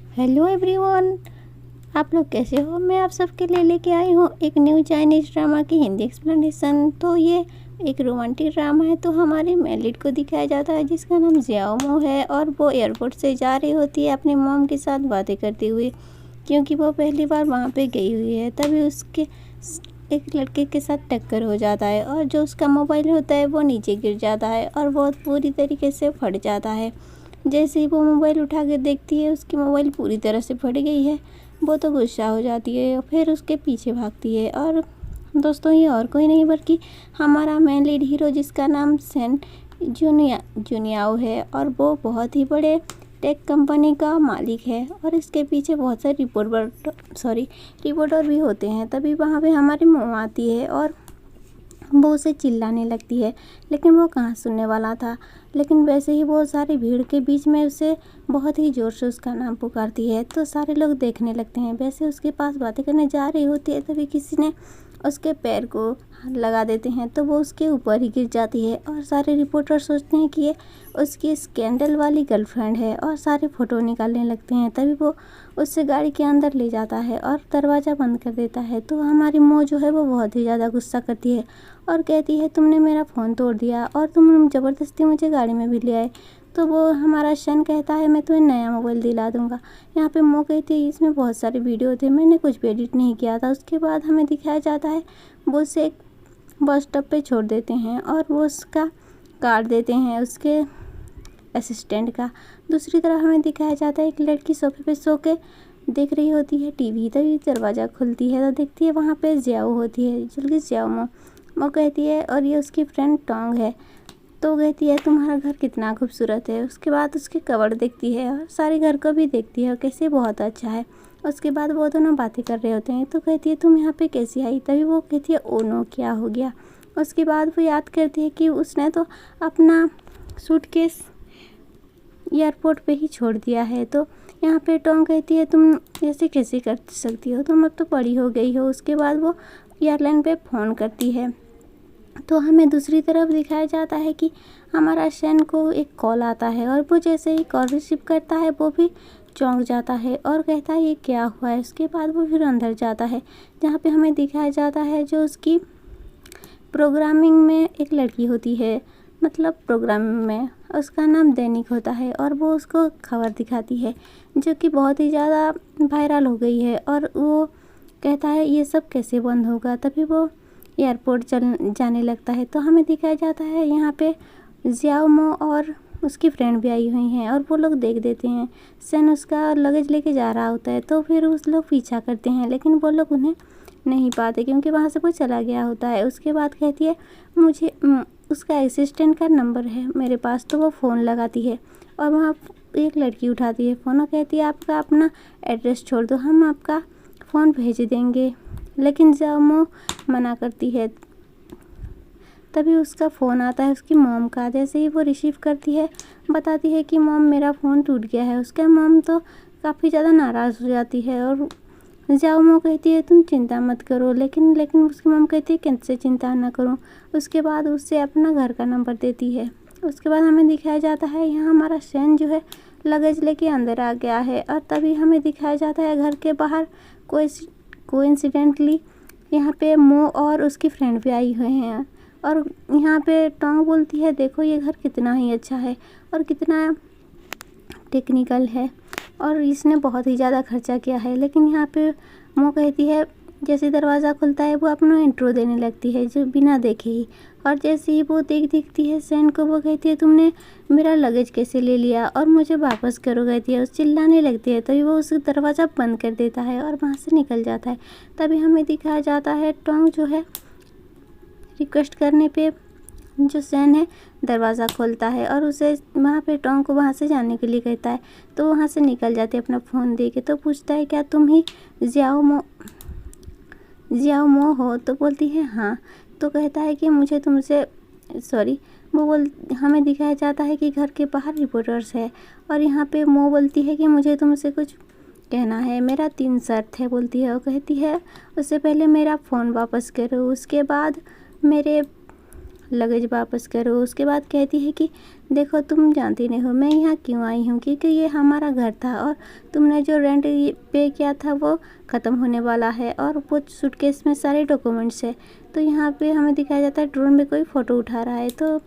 Hello everyone, आप लोग कैसे हो। मैं आप सबके लिए लेके आई हूँ एक न्यू चाइनीज़ ड्रामा की हिंदी एक्सप्लेनेशन। तो ये एक रोमांटिक ड्रामा है। तो हमारी मेन लीड को दिखाया जाता है जिसका नाम जियाओ मो है, और वो एयरपोर्ट से जा रही होती है अपने मॉम के साथ बातें करते हुए, क्योंकि वो पहली बार वहाँ पे गई हुई है। तभी उसके एक लड़के के साथ टक्कर हो जाता है, और जो उसका मोबाइल होता है वो नीचे गिर जाता है और बहुत पूरी तरीके से फट जाता है। जैसे ही वो मोबाइल उठा कर देखती है, उसकी मोबाइल पूरी तरह से फट गई है। वो तो गुस्सा हो जाती है, फिर उसके पीछे भागती है। और दोस्तों, ये और कोई नहीं बल्कि हमारा मेन लीड हीरो, जिसका नाम सेन जुनियाओ है, और वो बहुत ही बड़े टेक कंपनी का मालिक है। और इसके पीछे बहुत सारे रिपोर्टर भी होते हैं। तभी वहाँ पे हमारी मॉम आती है और वो उसे चिल्लाने लगती है, लेकिन वो कहाँ सुनने वाला था। लेकिन वैसे ही वो सारी भीड़ के बीच में उसे बहुत ही ज़ोर से उसका नाम पुकारती है, तो सारे लोग देखने लगते हैं। वैसे उसके पास बातें करने जा रही होती है, तभी किसी ने उसके पैर को लगा देते हैं, तो वो उसके ऊपर ही गिर जाती है। और सारे रिपोर्टर सोचते हैं कि ये उसकी स्कैंडल वाली गर्लफ्रेंड है, और सारे फ़ोटो निकालने लगते हैं। तभी वो उससे गाड़ी के अंदर ले जाता है और दरवाज़ा बंद कर देता है। तो हमारी मो जो है वो बहुत ही ज़्यादा गुस्सा करती है और कहती है, तुमने मेरा फ़ोन तोड़ दिया और तुम ज़बरदस्ती मुझे गाड़ी में भी ले आए। तो वो हमारा शन कहता है, मैं तुम्हें नया मोबाइल दिला दूंगा। यहाँ पे मो कहती है, इसमें बहुत सारे वीडियो थे, मैंने कुछ भी एडिट नहीं किया था। उसके बाद हमें दिखाया जाता है वो उसे एक बस स्टॉप पे छोड़ देते हैं, और वो उसका कार्ड देते हैं उसके असिस्टेंट का। दूसरी तरफ हमें दिखाया जाता है एक लड़की सोफे पे सो के देख रही होती है टीवी। तभी दरवाज़ा खुलती है तो देखती है वहाँ पे जियाओ होती है, जल्दी जियाओ मो कहती है, और ये उसकी फ्रेंड टोंग है। तो कहती है, तुम्हारा घर कितना खूबसूरत है। उसके बाद उसके कवर देखती है और सारे घर को भी देखती है और कैसे बहुत अच्छा है। उसके बाद वो दोनों बातें कर रहे होते हैं। तो कहती है, तुम यहाँ पे कैसे आई। तभी वो कहती है, ओ नो, क्या हो गया। उसके बाद वो याद करती है कि उसने तो अपना सूटकेस एयरपोर्ट पे ही छोड़ दिया है। तो यहाँ पे टोंग कहती है, तुम ऐसे कैसे कर सकती हो, तुम अब तो बड़ी हो गई हो। उसके बाद वो एयरलाइन पे फ़ोन करती है। तो हमें दूसरी तरफ दिखाया जाता है कि हमारा शैन को एक कॉल आता है, और वो जैसे ही कॉल रिसीव करता है वो भी चौंक जाता है और कहता है, ये क्या हुआ है। उसके बाद वो फिर अंदर जाता है, जहाँ पे हमें दिखाया जाता है जो उसकी प्रोग्रामिंग में एक लड़की होती है, मतलब प्रोग्रामिंग में उसका नाम दैनिक होता है, और वो उसको खबर दिखाती है जो कि बहुत ही ज़्यादा वायरल हो गई है। और वो कहता है, ये सब कैसे बंद होगा। तभी वो एयरपोर्ट जाने लगता है। तो हमें दिखाया जाता है यहाँ पे जियाओ मो और उसकी फ्रेंड भी आई हुई हैं, और वो लोग देख देते हैं सन उसका लगेज लेके जा रहा होता है। तो फिर उस लोग पीछा करते हैं, लेकिन वो लोग उन्हें नहीं पाते क्योंकि वहाँ से वो चला गया होता है। उसके बाद कहती है, मुझे उसका असिस्टेंट का नंबर है मेरे पास। तो वो फ़ोन लगाती है और वहाँ एक लड़की उठाती है फ़ोन और कहती है, आपका अपना एड्रेस छोड़ दो, हम आपका फ़ोन भेज देंगे। लेकिन जामो मना करती है। तभी उसका फ़ोन आता है उसकी मॉम का। जैसे ही वो रिसीव करती है, बताती है कि मॉम, मेरा फ़ोन टूट गया है। उसका मॉम तो काफ़ी ज़्यादा नाराज़ हो जाती है, और जाओ मो कहती है, तुम चिंता मत करो। लेकिन उसकी मॉम कहती है, कैसे चिंता ना करूं। उसके बाद उससे अपना घर का नंबर देती है। उसके बाद हमें दिखाया जाता है यहाँ हमारा शैन जो है लगेज लेके अंदर आ गया है, और तभी हमें दिखाया जाता है घर के बाहर कोइंसिडेंटली यहाँ पे मो और उसकी फ्रेंड भी आई हुए हैं। और यहाँ पे टोंग बोलती है, देखो ये घर कितना ही अच्छा है और कितना टेक्निकल है, और इसने बहुत ही ज़्यादा खर्चा किया है। लेकिन यहाँ पे मो कहती है, जैसे दरवाज़ा खुलता है वो अपना इंट्रो देने लगती है जो बिना देखे ही। और जैसे ही वो दिखती है सैन को, वो कहती है, तुमने मेरा लगेज कैसे ले लिया और मुझे वापस करो कहती है। उस चिल्लाने लगती है, तभी वो उस दरवाज़ा बंद कर देता है और वहाँ से निकल जाता है। तभी हमें दिखाया जाता है टोंग जो है रिक्वेस्ट करने पे जो सैन है दरवाज़ा खोलता है, और उसे वहाँ पे टोंग को वहाँ से जाने के लिए कहता है। तो वहाँ से निकल जाते हैं अपना फ़ोन दे के। तो पूछता है, क्या तुम ही जियाओ मो हो। तो बोलती है, हाँ। तो कहता है कि मुझे तुमसे हमें दिखाया जाता है कि घर के बाहर रिपोर्टर्स है, और यहाँ पे मो बोलती है कि मुझे तुमसे कुछ कहना है, मेरा 3 शर्त है बोलती है। और कहती है, उससे पहले मेरा फ़ोन वापस करो, उसके बाद मेरे लगेज वापस करो। उसके बाद कहती है कि देखो तुम जानती नहीं हो मैं यहाँ क्यों आई हूँ, क्योंकि ये हमारा घर था और तुमने जो रेंट पे किया था वो ख़त्म होने वाला है और वो सूटकेस में सारे डॉक्यूमेंट्स है। तो यहाँ पे हमें दिखाया जाता है ड्रोन में कोई फ़ोटो उठा रहा है। तो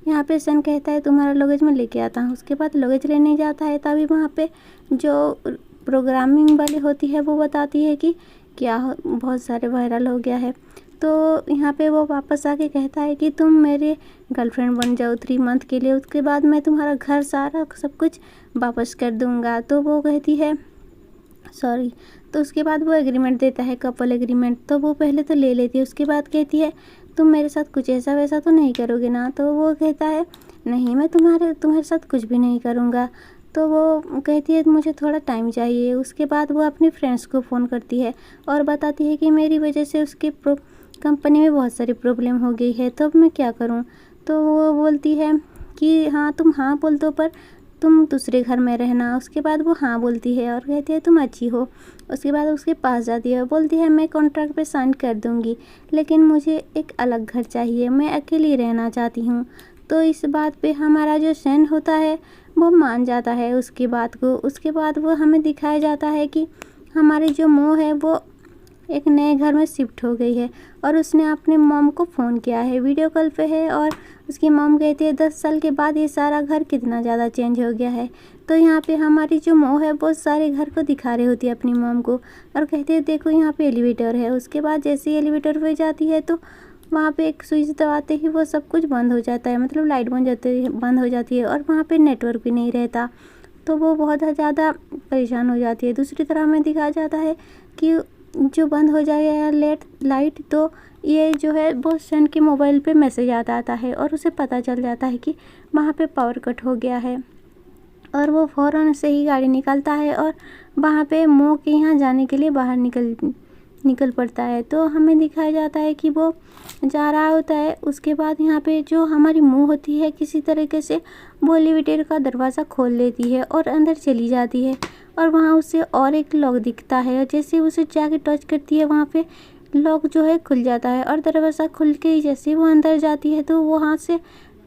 यहाँ पे सन कहता है तुम्हारा लगेज मैं लेके आता हूँ। उसके बाद लगेज लेने जाता है, तभी वहाँ पे जो प्रोग्रामिंग वाली होती है वो बताती है कि बहुत सारे वायरल हो गया है। तो यहाँ पे वो वापस आके कहता है कि तुम मेरे गर्लफ्रेंड बन जाओ 3 मंथ के लिए, उसके बाद मैं तुम्हारा घर सारा सब कुछ वापस कर दूँगा। तो वो कहती है सॉरी। तो उसके बाद वो एग्रीमेंट देता है, कपल एग्रीमेंट। तो वो पहले तो ले लेती है, उसके बाद कहती है तुम मेरे साथ कुछ ऐसा वैसा तो नहीं करोगे ना। तो वो कहता है नहीं मैं तुम्हारे साथ कुछ भी नहीं करूँगा। तो वो कहती है मुझे थोड़ा टाइम चाहिए। उसके बाद वो अपनी फ्रेंड्स को फ़ोन करती है और बताती है कि मेरी वजह से उसकी कंपनी में बहुत सारी प्रॉब्लम हो गई है, तो अब मैं क्या करूं। तो वो बोलती है कि हाँ तुम हाँ बोल दो पर तुम दूसरे घर में रहना। उसके बाद वो हाँ बोलती है और कहती है तुम अच्छी हो। उसके बाद उसके पास जाती है, बोलती है मैं कॉन्ट्रैक्ट पे साइन कर दूँगी लेकिन मुझे एक अलग घर चाहिए, मैं अकेली रहना चाहती हूँ। तो इस बात पे हमारा जो सन होता है वो मान जाता है उसकी बात को। उसके बाद वो हमें दिखाया जाता है कि हमारी जो मोह है वो एक नए घर में शिफ्ट हो गई है और उसने अपने मॉम को फ़ोन किया है, वीडियो कॉल पे है। और उसकी मॉम कहती है 10 साल के बाद ये सारा घर कितना ज़्यादा चेंज हो गया है। तो यहाँ पे हमारी जो मोह है वो सारे घर को दिखा रही होती है अपनी मॉम को और कहती है देखो यहाँ पे एलिवेटर है। उसके बाद जैसे ही एलिवेटर पे जाती है तो वहाँ पे एक स्विच दबाते ही वो सब कुछ बंद हो जाता है, मतलब लाइट बंद हो जाती है और वहाँ पे नेटवर्क भी नहीं रहता। तो वो बहुत ज़्यादा परेशान हो जाती है। दूसरी तरह हमें दिखाया जाता है कि जो बंद हो जाए लाइट तो ये जो है वो सन के मोबाइल पे मैसेज आता है और उसे पता चल जाता है कि वहाँ पे पावर कट हो गया है। और वो फ़ौरन से ही गाड़ी निकालता है और वहाँ पे मोह के यहाँ जाने के लिए बाहर निकल पड़ता है। तो हमें दिखाया जाता है कि वो जा रहा होता है। उसके बाद यहाँ पे जो हमारी मोह होती है किसी तरीके से वो एलिवेटर का दरवाज़ा खोल लेती है और अंदर चली जाती है और वहाँ उसे और एक लॉक दिखता है और जैसे उसे जाके टच करती है वहाँ पे लॉक जो है खुल जाता है और दरवाज़ा खुल के ही जैसे वो अंदर जाती है तो वहाँ से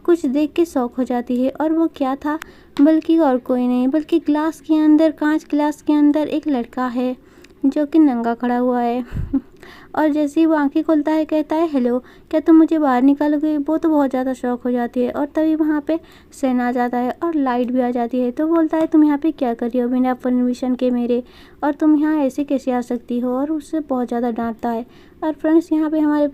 कुछ देख के शॉक हो जाती है। और वो क्या था, बल्कि और कोई नहीं बल्कि कांच ग्लास के अंदर एक लड़का है जो कि नंगा खड़ा हुआ है। और जैसे ही वो आंखें खोलता है कहता है हेलो, क्या तुम मुझे बाहर निकालोगे। वो तो बहुत ज़्यादा शॉक हो जाती है और तभी वहाँ पे सन आ जाता है और लाइट भी आ जाती है। तो बोलता है तुम यहाँ पे क्या कर रही हो बिना परमिशन के मेरे, और तुम यहाँ ऐसे कैसे आ सकती हो, और उससे बहुत ज़्यादा डांटता है। और फ्रेंड्स यहाँ पे हमारे